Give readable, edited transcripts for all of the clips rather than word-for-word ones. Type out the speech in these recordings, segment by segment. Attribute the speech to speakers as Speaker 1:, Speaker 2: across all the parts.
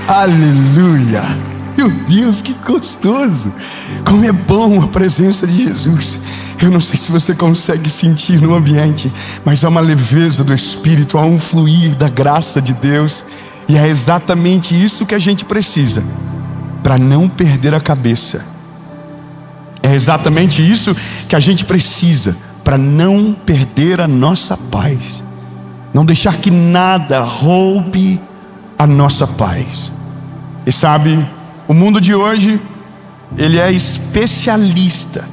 Speaker 1: Aleluia! Meu Deus, que gostoso! Como é bom a presença de Jesus. Eu não sei se você consegue sentir no ambiente, mas há uma leveza do Espírito, há um fluir da graça de Deus. E é exatamente isso que a gente precisa para não perder a cabeça. É exatamente isso que a gente precisa para não perder a nossa paz. Não deixar que nada roube a nossa paz. E sabe, o mundo de hoje, ele é especialista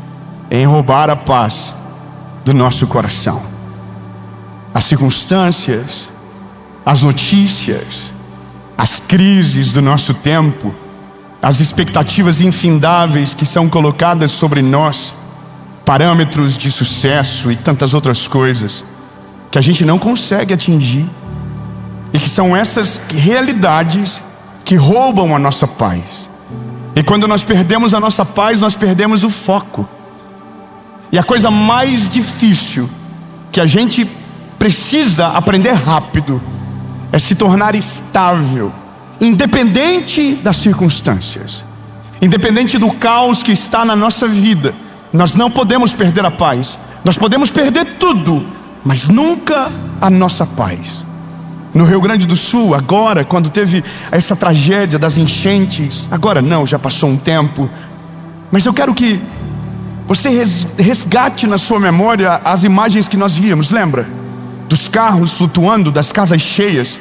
Speaker 1: em roubar a paz do nosso coração. As circunstâncias, as notícias, as crises do nosso tempo, as expectativas infindáveis que são colocadas sobre nós, parâmetros de sucesso e tantas outras coisas que a gente não consegue atingir, e que são essas realidades que roubam a nossa paz. E quando nós perdemos a nossa paz, nós perdemos o foco. E a coisa mais difícil que a gente precisa aprender rápido é se tornar estável, independente das circunstâncias, independente do caos que está na nossa vida. Nós não podemos perder a paz. Nós podemos perder tudo, mas nunca a nossa paz. No Rio Grande do Sul, agora, quando teve essa tragédia das enchentes, agora não, já passou um tempo, mas eu quero que você resgate na sua memória as imagens que nós víamos, lembra? Dos carros flutuando, das casas cheias,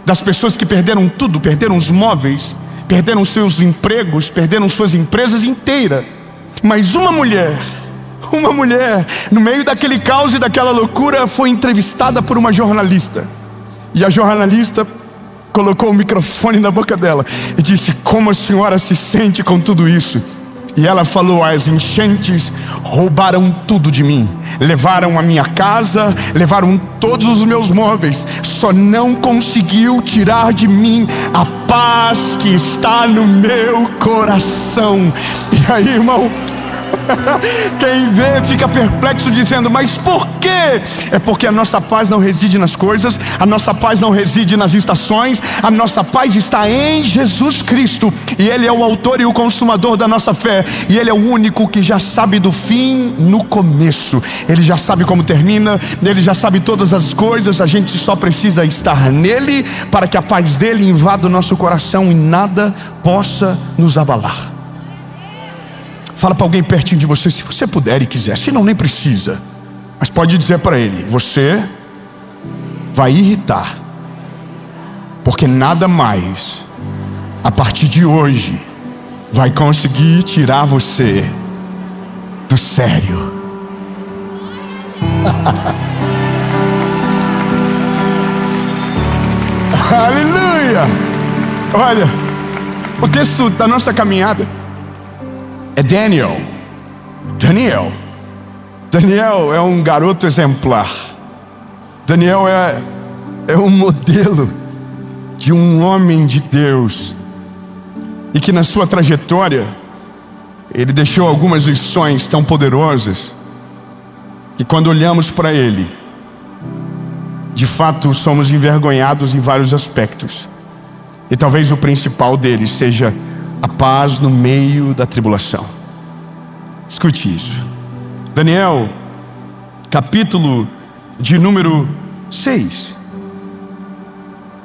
Speaker 1: das pessoas que perderam tudo, perderam os móveis, perderam seus empregos, perderam suas empresas inteiras. Mas uma mulher, no meio daquele caos e daquela loucura, foi entrevistada por uma jornalista. E a jornalista colocou o microfone na boca dela e disse: como a senhora se sente com tudo isso? E ela falou: as enchentes roubaram tudo de mim, levaram a minha casa, levaram todos os meus móveis, só não conseguiu tirar de mim a paz que está no meu coração. E aí, irmão, quem vê fica perplexo dizendo: mas por quê? É porque a nossa paz não reside nas coisas, a nossa paz não reside nas estações, a nossa paz está em Jesus Cristo. E Ele é o autor e o consumador da nossa fé. E Ele é o único que já sabe do fim no começo. Ele já sabe como termina, Ele já sabe todas as coisas. A gente só precisa estar nele para que a paz dele invada o nosso coração e nada possa nos abalar. Fala para alguém pertinho de você, se você puder e quiser, se não, nem precisa, mas pode dizer para ele: você vai irritar, porque nada mais a partir de hoje vai conseguir tirar você do sério. Aleluia! Olha, o texto da nossa caminhada é Daniel. Daniel é um garoto exemplar. Daniel é um modelo de um homem de Deus, e que na sua trajetória ele deixou algumas lições tão poderosas que quando olhamos para ele, de fato somos envergonhados em vários aspectos. E talvez o principal deles seja a paz no meio da tribulação. Escute isso. Daniel, capítulo de número 6,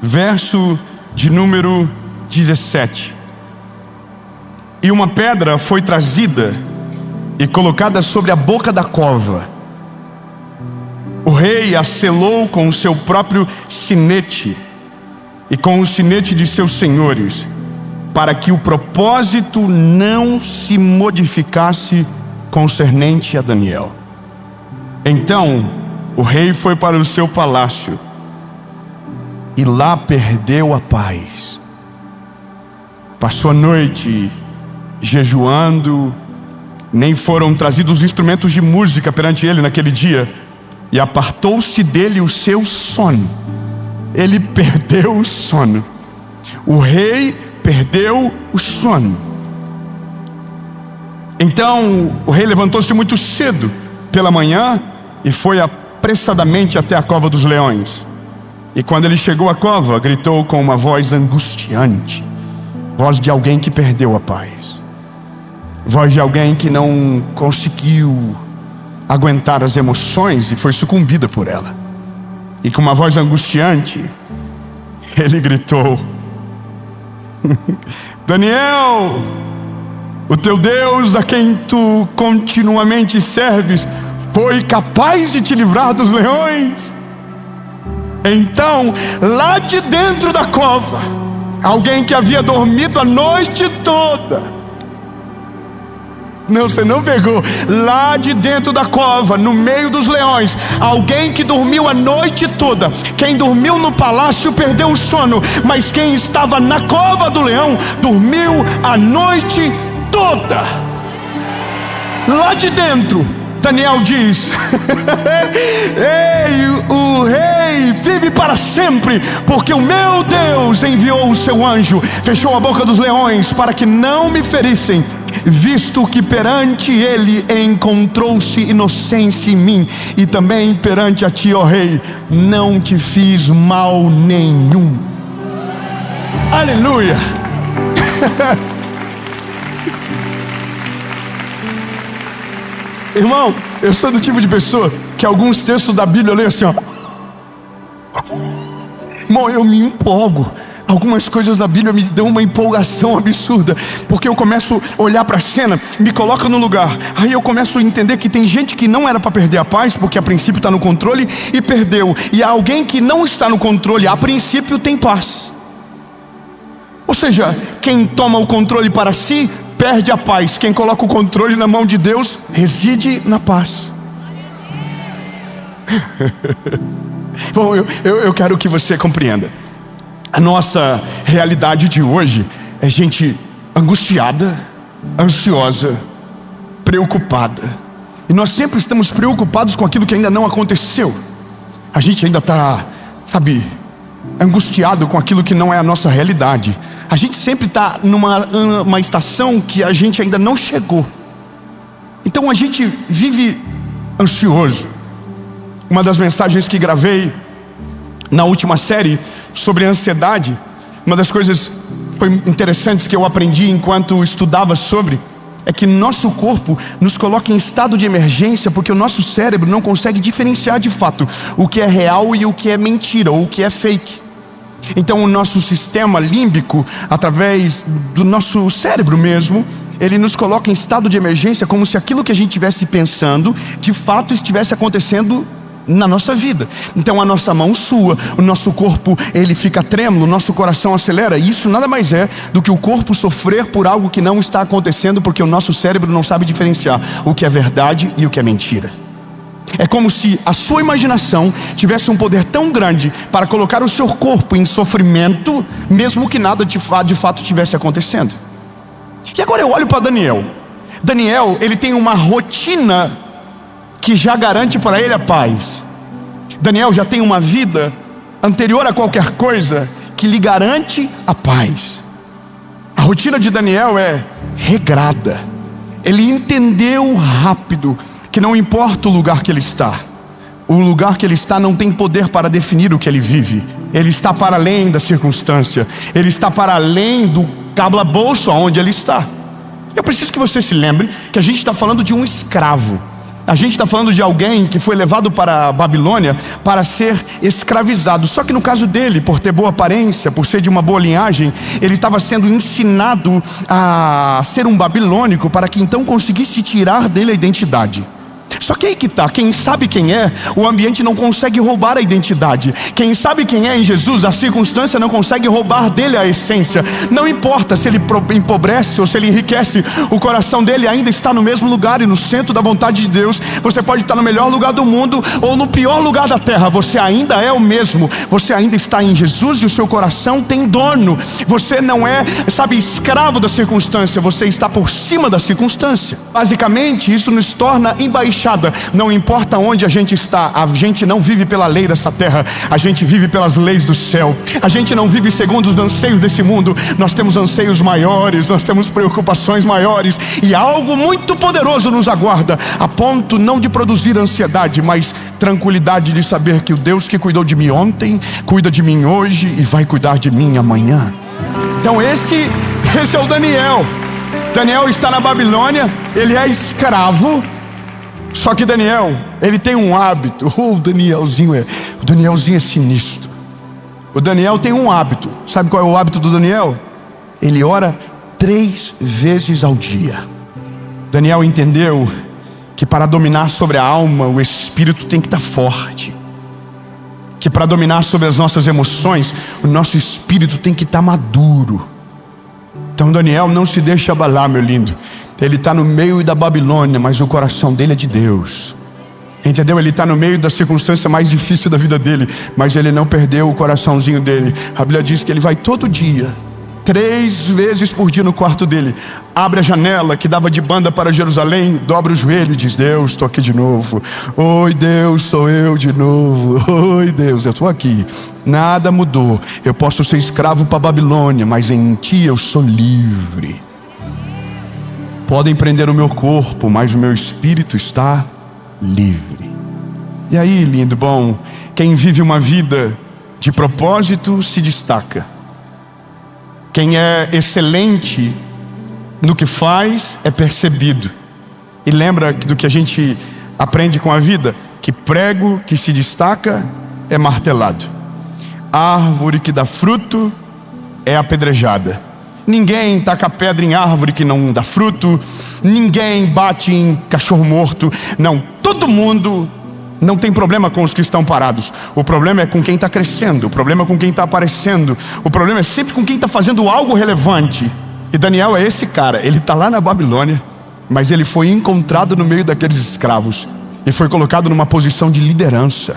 Speaker 1: verso de número 17. E uma pedra foi trazida e colocada sobre a boca da cova. O rei a selou com o seu próprio sinete e com o sinete de seus senhores, para que o propósito não se modificasse concernente a Daniel. Então o rei foi para o seu palácio e lá perdeu a paz. Passou a noite jejuando, nem foram trazidos instrumentos de música perante ele naquele dia, e apartou-se dele o seu sono. Ele perdeu o sono. O rei perdeu o sono. Então o rei levantou-se muito cedo pela manhã e foi apressadamente até a cova dos leões. E quando ele chegou à cova, gritou com uma voz angustiante: Voz de alguém que perdeu a paz. Voz de alguém que não conseguiu aguentar as emoções e foi sucumbida por ela. E com uma voz angustiante, ele gritou: Daniel, o teu Deus, a quem tu continuamente serves, foi capaz de te livrar dos leões. Então, lá de dentro da cova, alguém que havia dormido a noite toda, não, você não pegou. Lá de dentro da cova, no meio dos leões, alguém que dormiu a noite toda. Quem dormiu no palácio perdeu o sono, mas quem estava na cova do leão dormiu a noite toda. Lá de dentro, Daniel diz: Ei, o rei vive para sempre, porque o meu Deus enviou o seu anjo, fechou a boca dos leões para que não me ferissem, visto que perante ele encontrou-se inocência em mim, e também perante a ti, ó rei, não te fiz mal nenhum. Aleluia. Irmão, eu sou do tipo de pessoa que alguns textos da Bíblia eu leio assim, ó. Irmão, eu me empolgo. Algumas coisas da Bíblia me dão uma empolgação absurda, porque eu começo a olhar para a cena, me coloca no lugar. Aí eu começo a entender que tem gente que não era para perder a paz, porque a princípio está no controle e perdeu. E há alguém que não está no controle, a princípio tem paz. Ou seja, quem toma o controle para si perde a paz. Quem coloca o controle na mão de Deus reside na paz. Bom, eu quero que você compreenda. A nossa realidade de hoje é gente angustiada, ansiosa, preocupada. E nós sempre estamos preocupados com aquilo que ainda não aconteceu. A gente ainda está, angustiado com aquilo que não é a nossa realidade. A gente sempre está numa estação que a gente ainda não chegou. Então a gente vive ansioso. Uma das mensagens que gravei na última série sobre ansiedade, uma das coisas interessantes que eu aprendi enquanto estudava sobre, é que nosso corpo nos coloca em estado de emergência, porque o nosso cérebro não consegue diferenciar de fato o que é real e o que é mentira, ou o que é fake. Então o nosso sistema límbico, através do nosso cérebro mesmo, ele nos coloca em estado de emergência, como se aquilo que a gente estivesse pensando de fato estivesse acontecendo na nossa vida. Então a nossa mão sua, o nosso corpo ele fica trêmulo, o nosso coração acelera. E isso nada mais é do que o corpo sofrer por algo que não está acontecendo, porque o nosso cérebro não sabe diferenciar o que é verdade e o que é mentira. É como se a sua imaginação tivesse um poder tão grande para colocar o seu corpo em sofrimento, mesmo que nada de fato estivesse acontecendo. E agora eu olho para Daniel. Daniel, ele tem uma rotina que já garante para ele a paz. Daniel já tem uma vida anterior a qualquer coisa que lhe garante a paz. A rotina de Daniel é regrada. Ele entendeu rápido que não importa o lugar que ele está, o lugar que ele está não tem poder para definir o que ele vive. Ele está para além da circunstância, ele está para além do calabouço onde ele está. Eu preciso que você se lembre que a gente está falando de um escravo. A gente está falando de alguém que foi levado para a Babilônia para ser escravizado. Só que no caso dele, por ter boa aparência, por ser de uma boa linhagem, ele estava sendo ensinado a ser um babilônico, para que então conseguisse tirar dele a identidade. Só que aí que está, quem sabe quem é, o ambiente não consegue roubar a identidade. Quem sabe quem é em Jesus, a circunstância não consegue roubar dele a essência. Não importa se ele empobrece ou se ele enriquece, o coração dele ainda está no mesmo lugar e no centro da vontade de Deus. Você pode estar no melhor lugar do mundo ou no pior lugar da terra, você ainda é o mesmo. Você ainda está em Jesus e o seu coração tem dono. Você não é, escravo da circunstância, você está por cima da circunstância. Basicamente, isso nos torna embaixados. Não importa onde a gente está, a gente não vive pela lei dessa terra, a gente vive pelas leis do céu. A gente não vive segundo os anseios desse mundo. Nós temos anseios maiores, nós temos preocupações maiores, e algo muito poderoso nos aguarda, a ponto não de produzir ansiedade, mas tranquilidade de saber que o Deus que cuidou de mim ontem, cuida de mim hoje e vai cuidar de mim amanhã. Então esse Esse é o Daniel. Daniel está na Babilônia, ele é escravo. Só que Daniel, ele tem um hábito. O Danielzinho é sinistro. O Daniel tem um hábito. Sabe qual é o hábito do Daniel? Ele ora 3 vezes ao dia. Daniel entendeu que para dominar sobre a alma, o espírito tem que estar forte. Que para dominar sobre as nossas emoções, o nosso espírito tem que estar maduro. Então Daniel não se deixa abalar, meu lindo. Ele está no meio da Babilônia, mas o coração dele é de Deus. Entendeu? Ele está no meio da circunstância mais difícil da vida dele, mas ele não perdeu o coraçãozinho dele. A Bíblia diz que ele vai todo dia, 3 vezes por dia no quarto dele, abre a janela que dava de banda para Jerusalém, dobra o joelho e diz: Deus, estou aqui de novo. Oi Deus, sou eu de novo. Oi Deus, eu estou aqui. Nada mudou. Eu posso ser escravo para a Babilônia, mas em ti eu sou livre. Podem prender o meu corpo, mas o meu espírito está livre. E aí, lindo, bom, quem vive uma vida de propósito se destaca. Quem é excelente no que faz é percebido. E lembra do que a gente aprende com a vida? Que prego que se destaca é martelado. Árvore que dá fruto é apedrejada. Ninguém taca pedra em árvore que não dá fruto. Ninguém bate em cachorro morto. Não, todo mundo não tem problema com os que estão parados. O problema é com quem está crescendo. O problema é com quem está aparecendo. O problema é sempre com quem está fazendo algo relevante. E Daniel é esse cara. Ele está lá na Babilônia, mas ele foi encontrado no meio daqueles escravos e foi colocado numa posição de liderança.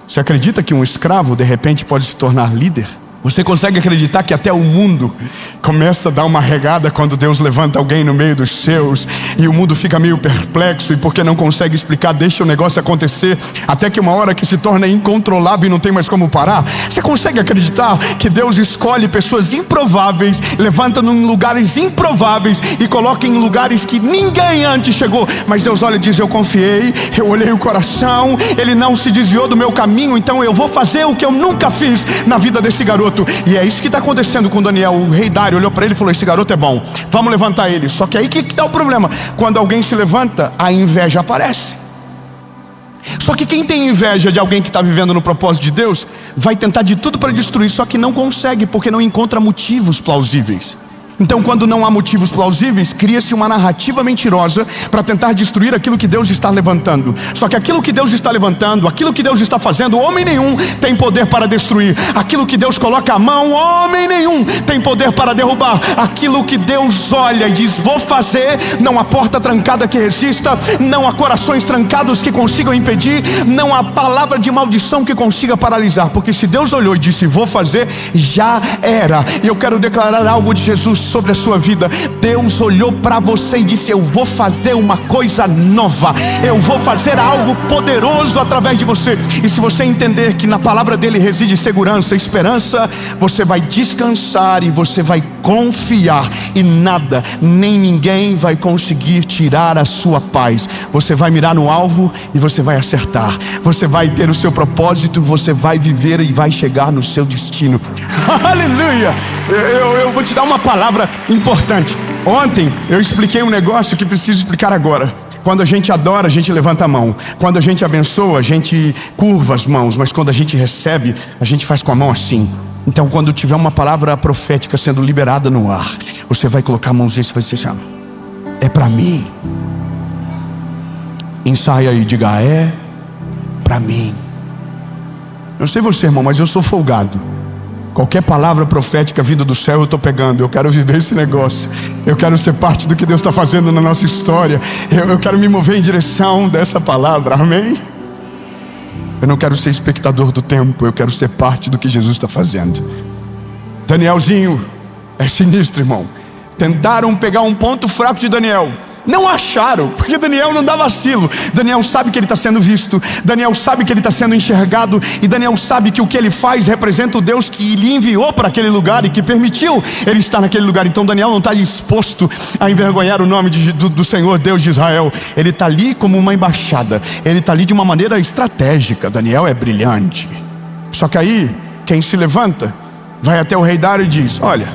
Speaker 1: Você acredita que um escravo de repente pode se tornar líder? Você consegue acreditar que até o mundo começa a dar uma regada quando Deus levanta alguém no meio dos seus, e o mundo fica meio perplexo, e porque não consegue explicar, deixa o negócio acontecer, até que uma hora que se torna incontrolável e não tem mais como parar? Você consegue acreditar que Deus escolhe pessoas improváveis, levanta em lugares improváveis e coloca em lugares que ninguém antes chegou, mas Deus olha e diz: eu confiei, eu olhei o coração, ele não se desviou do meu caminho, então eu vou fazer o que eu nunca fiz na vida desse garoto. E é isso que está acontecendo com Daniel. O rei Dário olhou para ele e falou: esse garoto é bom, vamos levantar ele. Só que aí que está o problema? Quando alguém se levanta, a inveja aparece. Só que quem tem inveja de alguém que está vivendo no propósito de Deus, vai tentar de tudo para destruir, só que não consegue, porque não encontra motivos plausíveis. Então, quando não há motivos plausíveis, cria-se uma narrativa mentirosa para tentar destruir aquilo que Deus está levantando. Só que aquilo que Deus está levantando, aquilo que Deus está fazendo, homem nenhum tem poder para destruir. Aquilo que Deus coloca a mão, homem nenhum tem poder para derrubar. Aquilo que Deus olha e diz: vou fazer, não há porta trancada que resista, não há corações trancados que consigam impedir, não há palavra de maldição que consiga paralisar. Porque se Deus olhou e disse: vou fazer, já era. E eu quero declarar algo de Jesus sobre a sua vida. Deus olhou para você e disse: eu vou fazer uma coisa nova, eu vou fazer algo poderoso através de você. E se você entender que na palavra dele reside segurança e esperança, você vai descansar e você vai confiar, e nada, nem ninguém vai conseguir tirar a sua paz. Você vai mirar no alvo e você vai acertar. Você vai ter o seu propósito, você vai viver e vai chegar no seu destino. Aleluia! Eu vou te dar uma palavra importante. Ontem eu expliquei um negócio que preciso explicar agora. Quando a gente adora, a gente levanta a mão. Quando a gente abençoa, a gente curva as mãos. Mas quando a gente recebe, a gente faz com a mão assim. Então, quando tiver uma palavra profética sendo liberada no ar, você vai colocar a mãozinha e você chama: é para mim. Ensaia aí, diga: é para mim. Não sei você, irmão, mas eu sou folgado. Qualquer palavra profética vinda do céu eu estou pegando. Eu quero viver esse negócio. Eu quero ser parte do que Deus está fazendo na nossa história. Eu quero me mover em direção dessa palavra, amém? Eu não quero ser espectador do tempo, eu quero ser parte do que Jesus está fazendo. Danielzinho é sinistro, irmão. Tentaram pegar um ponto fraco de Daniel, não acharam, porque Daniel não dá vacilo. Daniel sabe que ele está sendo visto, Daniel sabe que ele está sendo enxergado, e Daniel sabe que o que ele faz representa o Deus que lhe enviou para aquele lugar e que permitiu ele estar naquele lugar. Então Daniel não está disposto a envergonhar o nome do Senhor Deus de Israel. Ele está ali como uma embaixada, ele está ali de uma maneira estratégica. Daniel é brilhante. Só que aí quem se levanta vai até o rei Dário e diz: olha,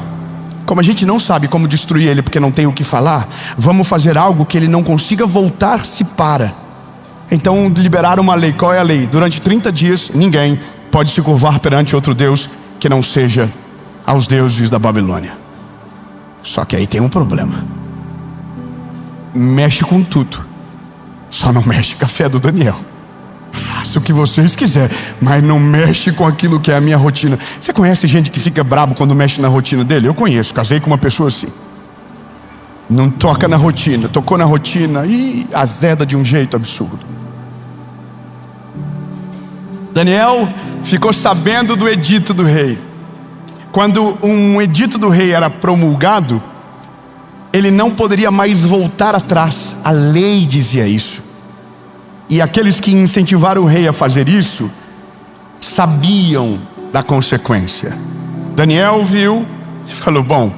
Speaker 1: Como a gente não sabe como destruir ele porque não tem o que falar, vamos fazer algo que ele não consiga voltar-se para. Então liberaram uma lei. Qual é a lei? Durante 30 dias ninguém pode se curvar perante outro Deus que não seja aos deuses da Babilônia. Só que aí tem um problema. Mexe com tudo, só não mexe com a fé do Daniel. Faça o que vocês quiserem, mas não mexe com aquilo que é a minha rotina. Você conhece gente que fica brabo quando mexe na rotina dele? Eu conheço, casei com uma pessoa assim. Não toca na rotina, tocou na rotina e azeda de um jeito absurdo. Daniel ficou sabendo do edito do rei. Quando um edito do rei era promulgado, ele não poderia mais voltar atrás. A lei dizia isso. E aqueles que incentivaram o rei a fazer isso sabiam da consequência. Daniel viu e falou: bom,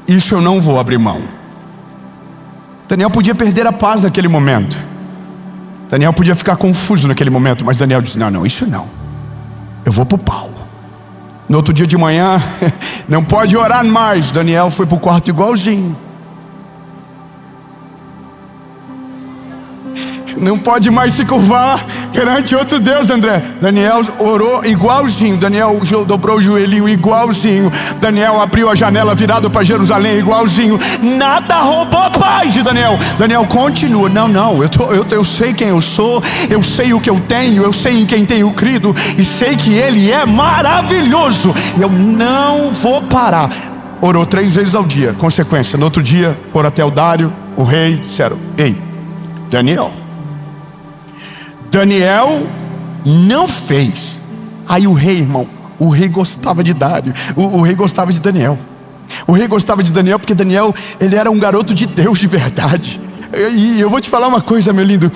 Speaker 1: isso eu não vou abrir mão. Daniel podia perder a paz naquele momento. Daniel podia ficar confuso naquele momento, mas Daniel disse: não, isso não. Eu vou para o pau. No outro dia de manhã, não pode orar mais. Daniel foi para o quarto igualzinho. Não pode mais se curvar perante outro Deus, André. Daniel orou igualzinho. Daniel dobrou o joelhinho igualzinho. Daniel abriu a janela virado para Jerusalém igualzinho. Nada roubou a paz de Daniel. Daniel continua: não, eu sei quem eu sou, eu sei o que eu tenho, eu sei em quem tenho crido e sei que Ele é maravilhoso. Eu não vou parar. Orou 3 vezes ao dia. Consequência, no outro dia foram até o Dário, o rei, disseram: ei, Daniel não fez. Aí o rei, irmão, o rei gostava de Dário, o rei gostava de Daniel. O rei gostava de Daniel porque Daniel, ele era um garoto de Deus de verdade. E eu vou te falar uma coisa, meu lindo.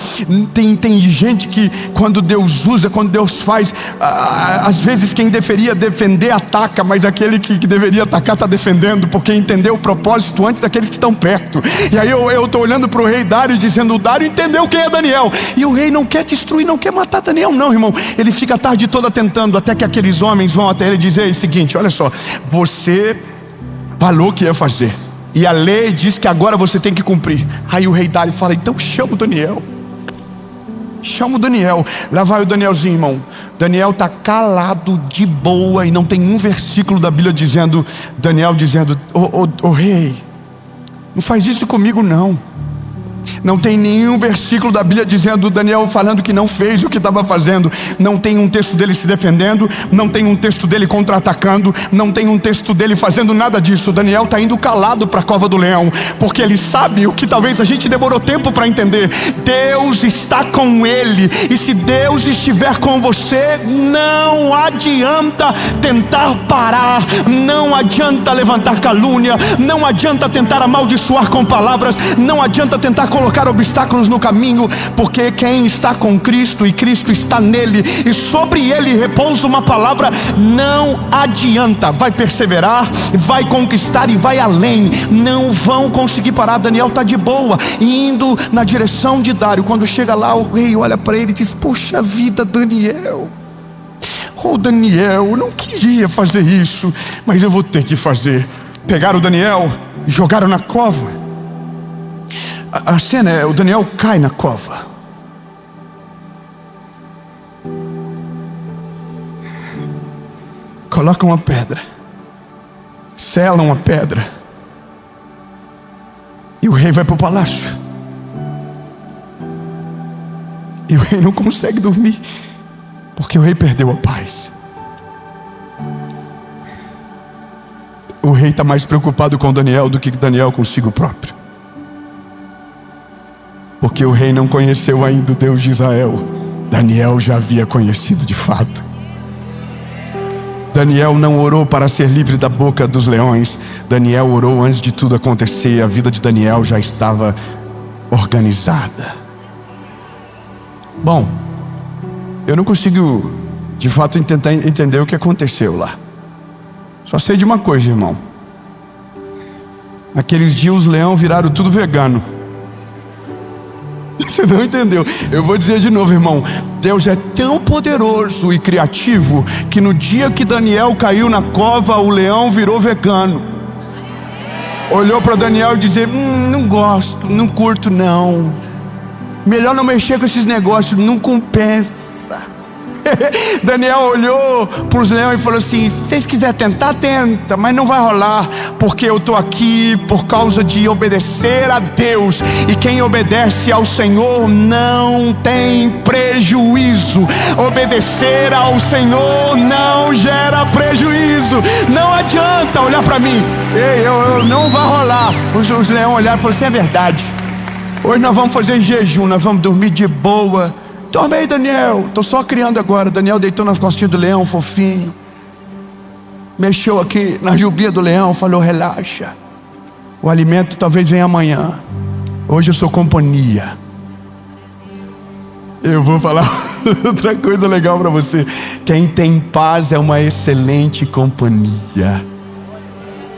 Speaker 1: Tem gente que quando Deus usa, quando Deus faz, às vezes quem deveria defender ataca, mas aquele que deveria atacar está defendendo, porque entendeu o propósito antes daqueles que estão perto. E aí eu estou olhando para o rei Dário dizendo: o Dário entendeu quem é Daniel. E o rei não quer destruir, não quer matar Daniel, não, irmão. Ele fica a tarde toda tentando, até que aqueles homens vão até ele dizer o seguinte: olha só, você falou que ia fazer, e a lei diz que agora você tem que cumprir. Aí o rei Dário fala: então chama o Daniel. Chama o Daniel. Lá vai o Danielzinho, irmão. Daniel está calado, de boa, e não tem um versículo da Bíblia dizendo, Daniel dizendo: ô rei, não faz isso comigo não. Não tem nenhum versículo da Bíblia dizendo Daniel falando que não fez o que estava fazendo. Não tem um texto dele se defendendo, não tem um texto dele contra-atacando, não tem um texto dele fazendo nada disso. Daniel está indo calado para a cova do leão, porque ele sabe o que talvez a gente demorou tempo para entender: Deus está com ele, e se Deus estiver com você, não adianta tentar parar, não adianta levantar calúnia, não adianta tentar amaldiçoar com palavras, não adianta tentar colocar obstáculos no caminho, porque quem está com Cristo e Cristo está nele, e sobre ele repousa uma palavra, não adianta, vai perseverar, vai conquistar e vai além. Não vão conseguir parar. Daniel está de boa, indo na direção de Dário. Quando chega lá, o rei olha para ele e diz: poxa vida, Daniel, Daniel, eu não queria fazer isso, mas eu vou ter que fazer. Pegaram o Daniel, jogaram na cova. A cena é: o Daniel cai na cova. Colocam uma pedra, selam a pedra, e o rei vai para o palácio. E o rei não consegue dormir, porque o rei perdeu a paz. O rei está mais preocupado com Daniel do que Daniel consigo próprio, porque o rei não conheceu ainda o Deus de Israel. Daniel já havia conhecido de fato. Daniel não orou para ser livre da boca dos leões. Daniel orou antes de tudo acontecer. A vida de Daniel já estava organizada. Bom, eu não consigo de fato tentar entender o que aconteceu lá. Só sei de uma coisa, irmão: naqueles dias os leões viraram tudo vegano. Você não entendeu? Eu vou dizer de novo, irmão. Deus é tão poderoso e criativo que no dia que Daniel caiu na cova, o leão virou vegano. olhou para Daniel e disse: não gosto, não curto não. Melhor não mexer com esses negócios, não compensa. Daniel olhou para os leões e falou assim: se vocês quiserem tentar, tenta, mas não vai rolar, porque eu estou aqui por causa de obedecer a Deus, e quem obedece ao Senhor não tem prejuízo. Obedecer ao Senhor não gera prejuízo. Não adianta olhar para mim: eu não vai rolar. Os leões olharam e falaram assim: é verdade, hoje nós vamos fazer jejum, nós vamos dormir de boa. Dorme aí, Daniel, estou só criando agora. Daniel deitou nas costinhas do leão, fofinho, mexeu aqui na jubinha do leão, falou: relaxa, o alimento talvez venha amanhã, hoje eu sou companhia. Eu vou falar outra coisa legal para você: quem tem paz é uma excelente companhia.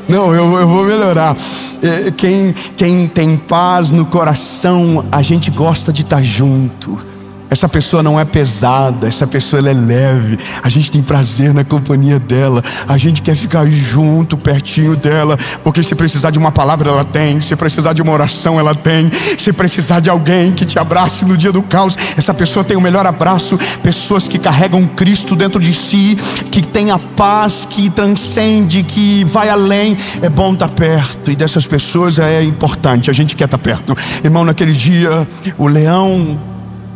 Speaker 1: Não, eu vou melhorar. Quem tem paz no coração, a gente gosta de estar junto. Essa pessoa não é pesada, essa pessoa ela é leve. A gente tem prazer na companhia dela. A gente quer ficar junto, pertinho dela, porque se precisar de uma palavra ela tem, se precisar de uma oração ela tem, se precisar de alguém que te abrace no dia do caos, essa pessoa tem o melhor abraço. Pessoas que carregam Cristo dentro de si, que tem a paz que transcende, que vai além. É bom estar perto, e dessas pessoas é importante, a gente quer estar perto. Irmão, naquele dia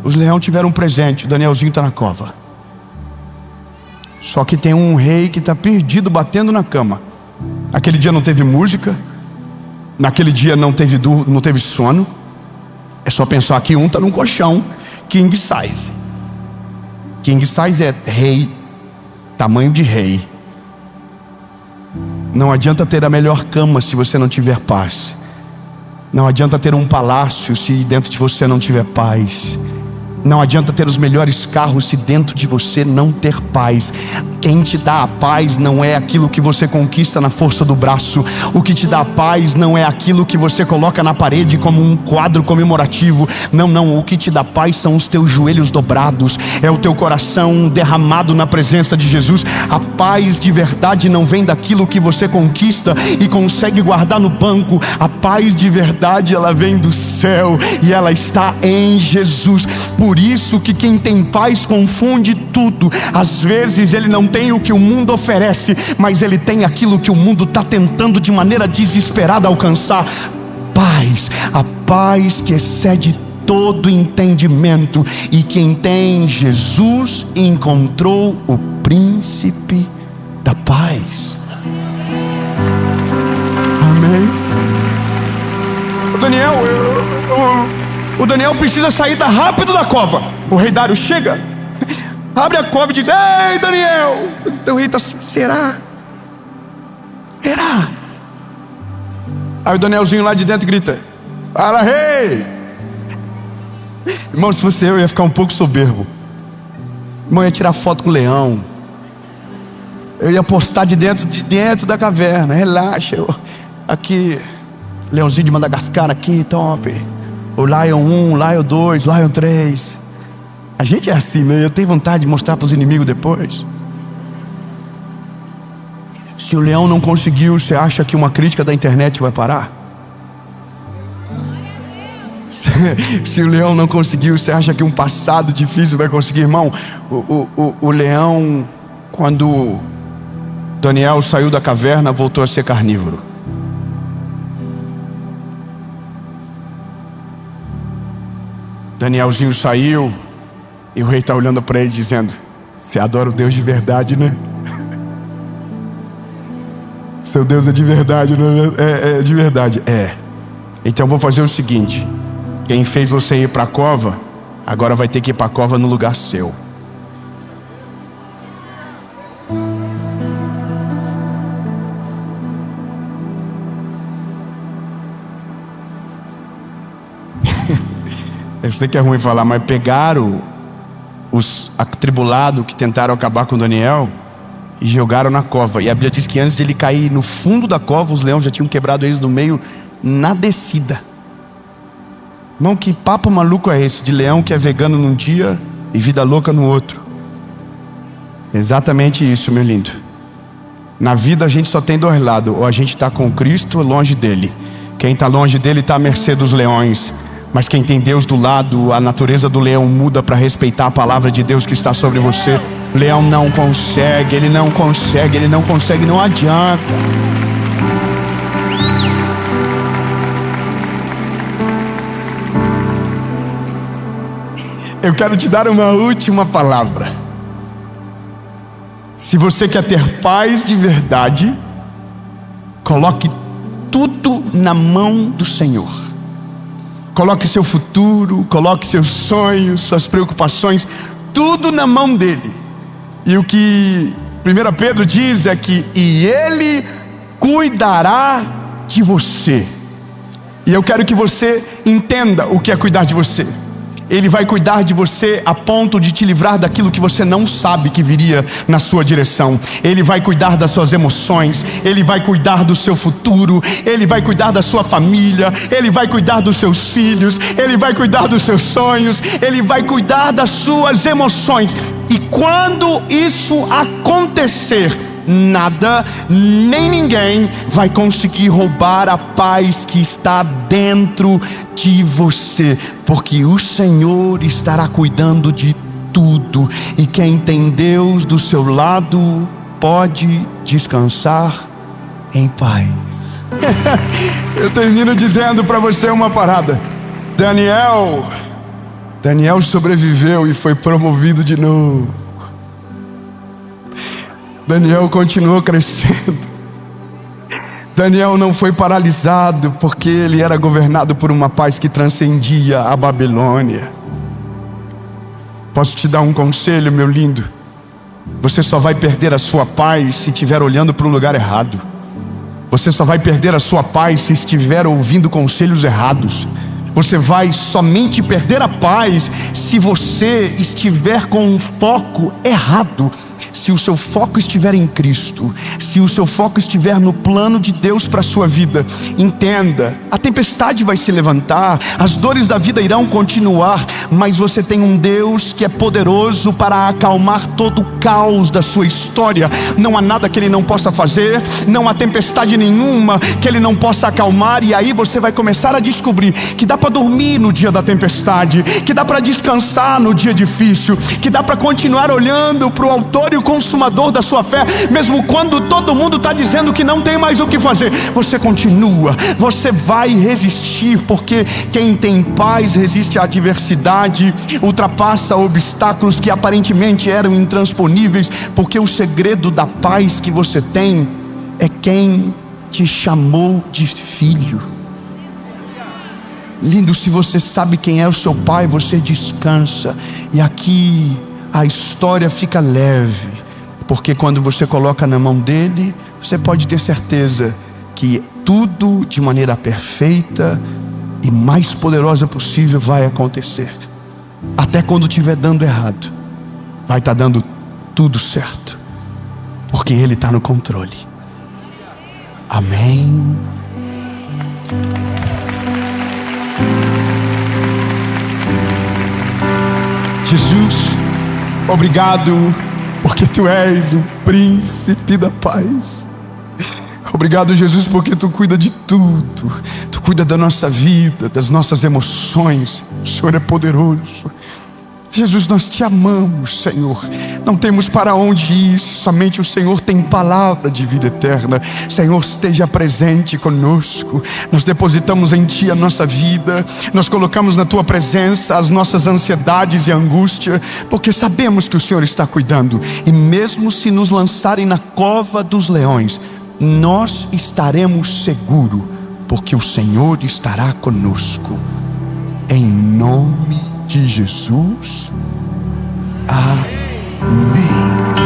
Speaker 1: os leões tiveram um presente. O Danielzinho está na cova. Só que tem um rei que está perdido, batendo na cama. Aquele dia não teve música. Naquele dia não teve sono. É só pensar que um está num colchão king size. King size é rei, tamanho de rei. Não adianta ter a melhor cama se você não tiver paz. Não adianta ter um palácio se dentro de você não tiver paz. Não adianta ter os melhores carros se dentro de você não ter paz. Quem te dá a paz não é aquilo que você conquista na força do braço. O que te dá a paz não é aquilo que você coloca na parede como um quadro comemorativo. Não, o que te dá paz são os teus joelhos dobrados. É o teu coração derramado na presença de Jesus. A paz de verdade não vem daquilo que você conquista e consegue guardar no banco. A paz de verdade, ela vem do céu e ela está em Jesus. Por isso que quem tem paz confunde tudo. Às vezes ele não tem o que o mundo oferece, mas ele tem aquilo que o mundo está tentando de maneira desesperada alcançar: paz. A paz que excede todo entendimento. E quem tem Jesus encontrou o príncipe da paz. Amém. O Daniel precisa sair rápido da cova. O rei Dário chega, abre a cova e diz: ei, Daniel. O rei está assim: será? Aí o Danielzinho lá de dentro grita: fala, rei. Irmão, se fosse eu ia ficar um pouco soberbo. Irmão, ia tirar foto com o leão. Eu ia postar de dentro da caverna. Relaxa, aqui, leãozinho de Madagascar aqui, top. O Lion 1, Lion 2, Lion 3. A gente é assim, né? Eu tenho vontade de mostrar para os inimigos depois. Se o leão não conseguiu, você acha que uma crítica da internet vai parar? Se o leão não conseguiu, você acha que um passado difícil vai conseguir? Irmão, o leão, quando Daniel saiu da caverna, voltou a ser carnívoro. Danielzinho saiu e o rei está olhando para ele dizendo: você adora o Deus de verdade, né? Seu Deus é de verdade, não é? É de verdade, é. Então vou fazer o seguinte: quem fez você ir para a cova, agora vai ter que ir para a cova no lugar seu. Eu sei que é ruim falar, mas pegaram os atribulados que tentaram acabar com Daniel e jogaram na cova. E a Bíblia diz que antes de ele cair no fundo da cova, os leões já tinham quebrado eles no meio na descida. Irmão, que papo maluco é esse de leão que é vegano num dia e vida louca no outro? Exatamente isso, meu lindo. Na vida a gente só tem dois lados: ou a gente está com Cristo ou longe dele. Quem está longe dele está à mercê dos leões. Mas quem tem Deus do lado, a natureza do leão muda para respeitar a palavra de Deus que está sobre você. O leão não consegue, ele não consegue, não adianta. Eu quero te dar uma última palavra. Se você quer ter paz de verdade, coloque tudo na mão do Senhor. Coloque seu futuro, coloque seus sonhos, suas preocupações, tudo na mão dele. E o que 1 Pedro diz é que Ele cuidará de você. E eu quero que você entenda o que é cuidar de você. Ele vai cuidar de você a ponto de te livrar daquilo que você não sabe que viria na sua direção. Ele vai cuidar das suas emoções, Ele vai cuidar do seu futuro, Ele vai cuidar da sua família, Ele vai cuidar dos seus filhos, Ele vai cuidar dos seus sonhos, Ele vai cuidar das suas emoções. E quando isso acontecer, nada, nem ninguém vai conseguir roubar a paz que está dentro de você, porque o Senhor estará cuidando de tudo. E quem tem Deus do seu lado pode descansar em paz. Eu termino dizendo para você uma parada. Daniel sobreviveu e foi promovido de novo. Daniel continuou crescendo. Daniel não foi paralisado, porque ele era governado por uma paz que transcendia a Babilônia. Posso te dar um conselho, meu lindo? Você só vai perder a sua paz se estiver olhando para o lugar errado. Você só vai perder a sua paz se estiver ouvindo conselhos errados. Você vai somente perder a paz se você estiver com um foco errado. Se o seu foco estiver em Cristo, se o seu foco estiver no plano de Deus para a sua vida, entenda, a tempestade vai se levantar, as dores da vida irão continuar, mas você tem um Deus que é poderoso para acalmar todo o caos da sua história. Não há nada que Ele não possa fazer, não há tempestade nenhuma que Ele não possa acalmar. E aí você vai começar a descobrir que dá para dormir no dia da tempestade, que dá para descansar no dia difícil, que dá para continuar olhando para o autor e o consumador da sua fé, mesmo quando todo mundo está dizendo que não tem mais o que fazer. Você continua, você vai resistir, porque quem tem paz resiste à adversidade, ultrapassa obstáculos que aparentemente eram intransponíveis, porque o segredo da paz que você tem é quem te chamou de filho. Lindo, se você sabe quem é o seu pai, você descansa. E aqui a história fica leve, porque quando você coloca na mão dele, você pode ter certeza que tudo de maneira perfeita e mais poderosa possível vai acontecer. Até quando estiver dando errado, vai estar dando tudo certo, porque Ele está no controle. Amém. Jesus, obrigado, porque Tu és o príncipe da paz. Obrigado, Jesus, porque Tu cuida de tudo. Tu cuida da nossa vida, das nossas emoções. O Senhor é poderoso. Jesus, nós Te amamos, Senhor. Não temos para onde ir, somente o Senhor tem palavra de vida eterna. Senhor, esteja presente conosco. Nós depositamos em Ti a nossa vida, nós colocamos na Tua presença as nossas ansiedades e angústia, porque sabemos que o Senhor está cuidando. E mesmo se nos lançarem na cova dos leões, nós estaremos seguros, porque o Senhor estará conosco. Em nome de Jesus. Amém.